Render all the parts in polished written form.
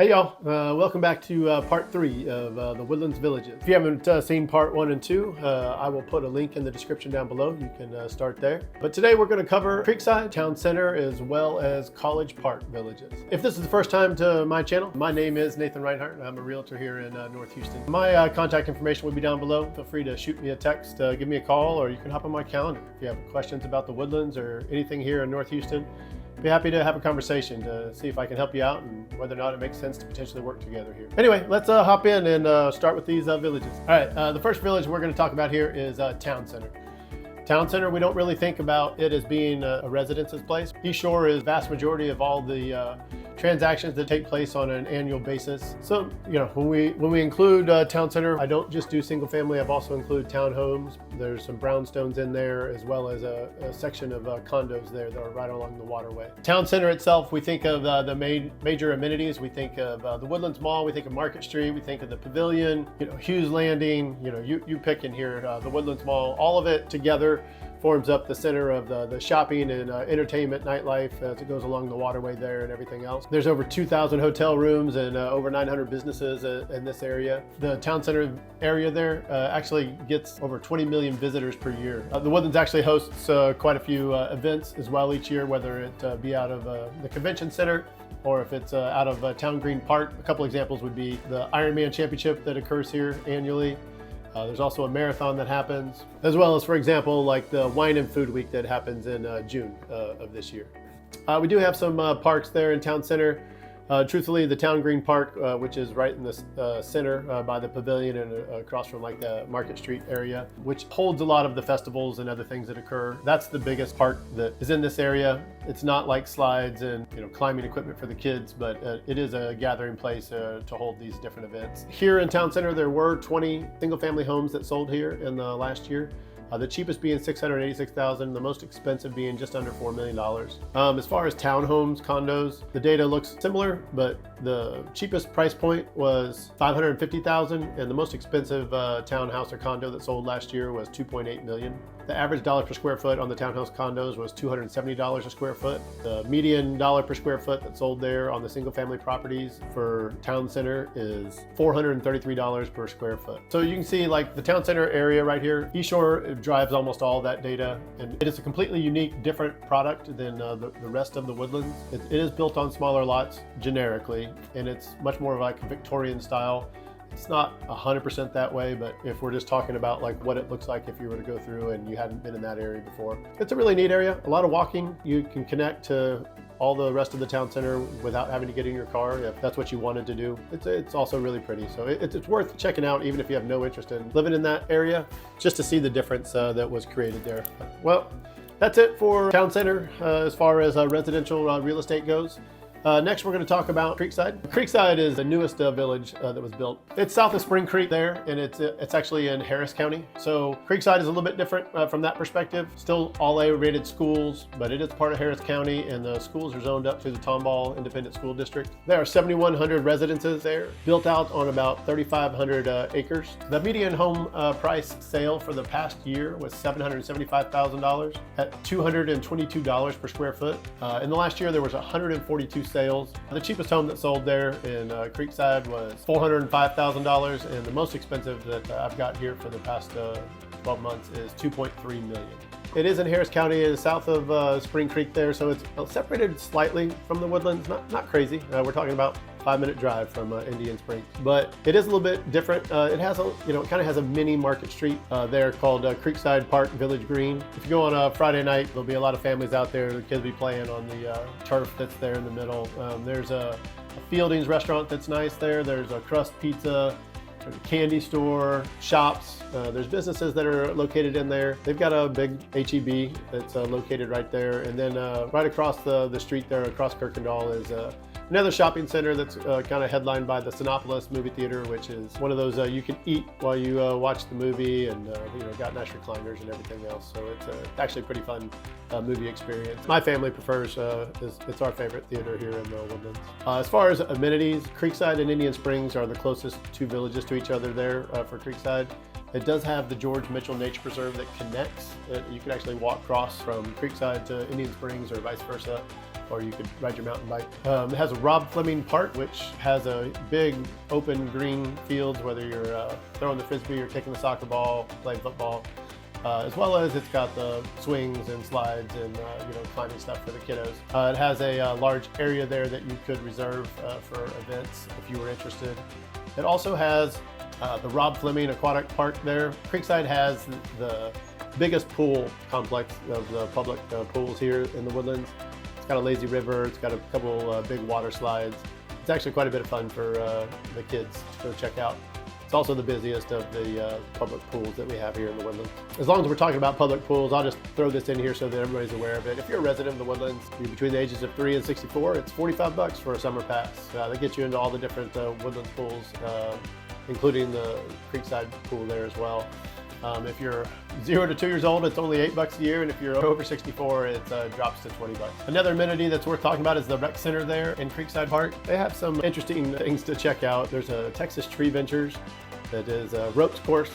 Hey y'all, welcome back to part 3 of the Woodlands Villages. If you haven't seen part 1 and 2, I will put a link in the description down below. You can start there. But today we're going to cover Creekside, Town Center, as well as College Park Villages. If this is the first time to my channel, my name is Nathan Reinhardt. I'm a realtor here in North Houston. My contact information will be down below. Feel free to shoot me a text, give me a call, or you can hop on my calendar. If you have questions about the Woodlands or anything here in North Houston, be happy to have a conversation to see if I can help you out and whether or not it makes sense to potentially work together here. Anyway, let's hop in and start with these villages. All right, the first village we're going to talk about here is Town Center. Town Center, we don't really think about it as being a residence's place. East Shore is the vast majority of all the transactions that take place on an annual basis. So, you know, when we include Town Center, I don't just do single family, I've also included townhomes. There's some brownstones in there, as well as a section of condos there that are right along the waterway. Town Center itself, we think of the major amenities. We think of the Woodlands Mall, we think of Market Street, we think of the Pavilion, you know, Hughes Landing, you know, you pick in here, the Woodlands Mall, all of it together forms up the center of the shopping and entertainment, nightlife as it goes along the waterway there and everything else. There's over 2,000 hotel rooms and over 900 businesses in this area. The Town Center area there actually gets over 20 million visitors per year. The Woodlands actually hosts quite a few events as well each year, whether it be out of the convention center or if it's out of Town Green Park. A couple examples would be the Ironman Championship that occurs here annually. There's also a marathon that happens, as well as, for example, like the Wine and Food Week that happens in June of this year. We do have some parks there in Town Center. Truthfully, the Town Green Park, which is right in the center by the Pavilion and across from like the Market Street area, which holds a lot of the festivals and other things that occur. That's the biggest park that is in this area. It's not like slides and, you know, climbing equipment for the kids, but it is a gathering place to hold these different events. Here in Town Center, there were 20 single-family homes that sold here in the last year. The cheapest being $686,000, the most expensive being just under $4 million. As far as townhomes, condos, the data looks similar, but the cheapest price point was $550,000, and the most expensive townhouse or condo that sold last year was $2.8 million. The average dollar per square foot on the townhouse condos was $270 a square foot. The median dollar per square foot that sold there on the single family properties for Town Center is $433 per square foot. So you can see like the Town Center area right here, East Shore drives almost all that data, and it is a completely unique, different product than the rest of the Woodlands. It is built on smaller lots generically, and it's much more of like a Victorian style. It's not 100% that way, but if we're just talking about like what it looks like if you were to go through and you hadn't been in that area before. It's a really neat area, a lot of walking. You can connect to all the rest of the Town Center without having to get in your car if that's what you wanted to do. It's also really pretty, so it's worth checking out even if you have no interest in living in that area, just to see the difference that was created there. Well, that's it for Town Center as far as residential real estate goes. Next, we're going to talk about Creekside. Creekside is the newest village that was built. It's south of Spring Creek there, and it's actually in Harris County. So Creekside is a little bit different from that perspective. Still all A-rated schools, but it is part of Harris County, and the schools are zoned up to the Tomball Independent School District. There are 7,100 residences there, built out on about 3,500 acres. The median home price sale for the past year was $775,000 at $222 per square foot. In the last year, there was 142 sales. The cheapest home that sold there in Creekside was $405,000, and the most expensive that I've got here for the past 12 months is $2.3 million. It is in Harris County, it is south of Spring Creek there, so it's separated slightly from the Woodlands, not crazy. We're talking about 5-minute drive from Indian Springs, but it is a little bit different. It has it kind of has a mini Market Street there called Creekside Park Village Green. If you go on a Friday night, there'll be a lot of families out there. The kids will be playing on the turf that's there in the middle. There's a Fielding's restaurant that's nice there. There's a Crust Pizza, there's a candy store, shops. There's businesses that are located in there. They've got a big H-E-B that's located right there. And then right across the street there, across Kirkendall, is another shopping center that's kind of headlined by the Sinopolis movie theater, which is one of those you can eat while you watch the movie, and got nice recliners and everything else. So it's actually a pretty fun movie experience. My family prefers, it's our favorite theater here in the Woodlands. As far as amenities, Creekside and Indian Springs are the closest two villages to each other there for Creekside. It does have the George Mitchell Nature Preserve that connects. You can actually walk across from Creekside to Indian Springs or vice versa. or you could ride your mountain bike. It has a Rob Fleming Park, which has a big open green fields, whether you're throwing the frisbee or kicking the soccer ball, playing football. As well as it's got the swings and slides and climbing stuff for the kiddos. It has a large area there that you could reserve for events if you were interested. It also has the Rob Fleming Aquatic Park there. Creekside has the biggest pool complex of the public pools here in the Woodlands. It's got a lazy river, it's got a couple big water slides. It's actually quite a bit of fun for the kids to go check out. It's also the busiest of the public pools that we have here in the Woodlands. As long as we're talking about public pools, I'll just throw this in here so that everybody's aware of it. If you're a resident of the Woodlands, you're between the ages of 3 and 64, it's $45 for a summer pass. That gets you into all the different Woodlands pools, including the Creekside pool there as well. If you're 0 to 2 years old, it's only $8 a year, and if you're over 64, it drops to $20. Another amenity that's worth talking about is the rec center there in Creekside Park. They have some interesting things to check out. There's a Texas Tree Ventures that is a ropes course.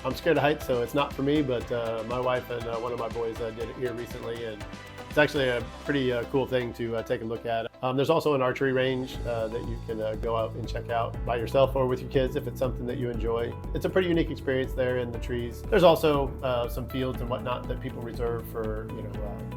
I'm scared of heights, so it's not for me, but my wife and one of my boys did it here recently, and it's actually a pretty cool thing to take a look at. There's also an archery range that you can go out and check out by yourself or with your kids if it's something that you enjoy. It's a pretty unique experience there in the trees. There's also some fields and whatnot that people reserve for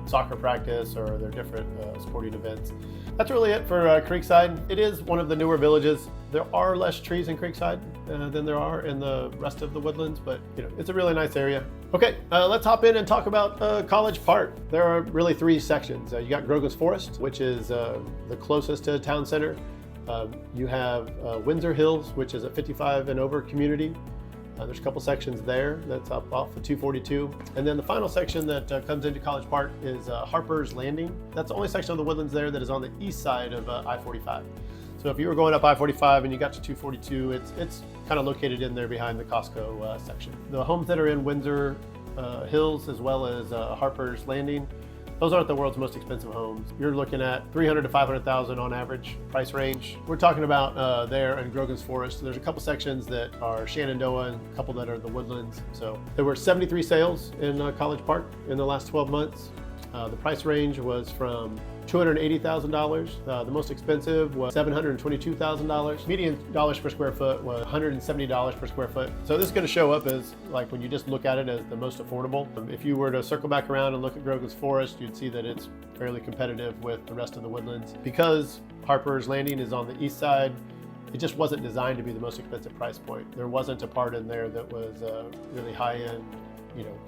soccer practice or their different sporting events. That's really it for Creekside. It is one of the newer villages. There are less trees in Creekside than there are in the rest of the Woodlands, but it's a really nice area. Okay, let's hop in and talk about College Park. There are really 3 sections. You got Grogan's Forest, which is the closest to town center. You have Windsor Hills, which is a 55 and over community. There's a couple sections there that's up off of 242. And then the final section that comes into College Park is Harper's Landing. That's the only section of the Woodlands there that is on the east side of I-45. So if you were going up I-45 and you got to 242, it's kind of located in there behind the Costco section. The homes that are in Windsor Hills as well as Harper's Landing, those aren't the world's most expensive homes. You're looking at $300,000 to $500,000 on average price range. We're talking about there in Grogan's Forest. There's a couple sections that are Shenandoah and a couple that are the Woodlands. So there were 73 sales in College Park in the last 12 months. The price range was from $280,000. The most expensive was $722,000. Median dollars per square foot was $170 per square foot. So this is going to show up as, like, when you just look at it, as the most affordable. If you were to circle back around and look at Grogan's Forest, you'd see that it's fairly competitive with the rest of the Woodlands. Because Harper's Landing is on the east side, it just wasn't designed to be the most expensive price point. There wasn't a part in there that was really high-end,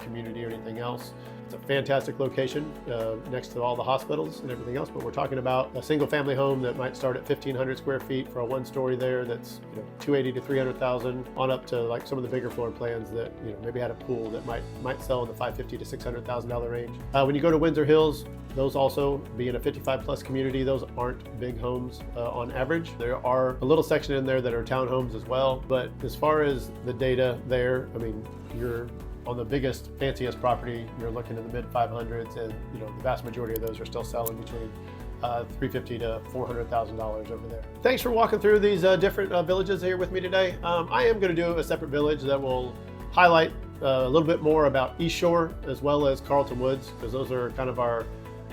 community or anything else. It's a fantastic location next to all the hospitals and everything else, but we're talking about a single family home that might start at 1,500 square feet for a 1-story there that's $280,000 to $300,000 on up to like some of the bigger floor plans that maybe had a pool that might sell in the $550,000 to $600,000 range. When you go to Windsor Hills, those also, being a 55 plus community, those aren't big homes on average. There are a little section in there that are townhomes as well, but as far as the data there, I mean, you're on the biggest, fanciest property, you're looking in the mid 500s, and the vast majority of those are still selling between $350,000 to $400,000 over there. Thanks for walking through these different villages here with me today. I am going to do a separate village that will highlight a little bit more about East Shore as well as Carlton Woods, because those are kind of our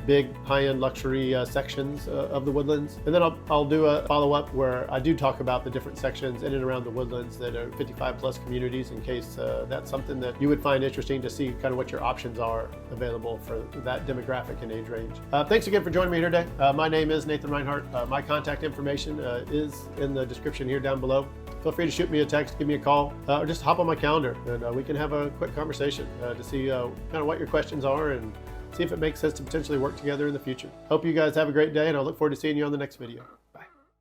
big high-end luxury sections of the Woodlands. And then I'll do a follow-up where I do talk about the different sections in and around the Woodlands that are 55 plus communities, in case that's something that you would find interesting to see kind of what your options are available for that demographic and age range. Thanks again for joining me here today. My name is Nathan Reinhardt. My contact information is in the description here down below. Feel free to shoot me a text, give me a call, or just hop on my calendar and we can have a quick conversation to see kind of what your questions are and see if it makes sense to potentially work together in the future. Hope you guys have a great day, and I'll look forward to seeing you on the next video.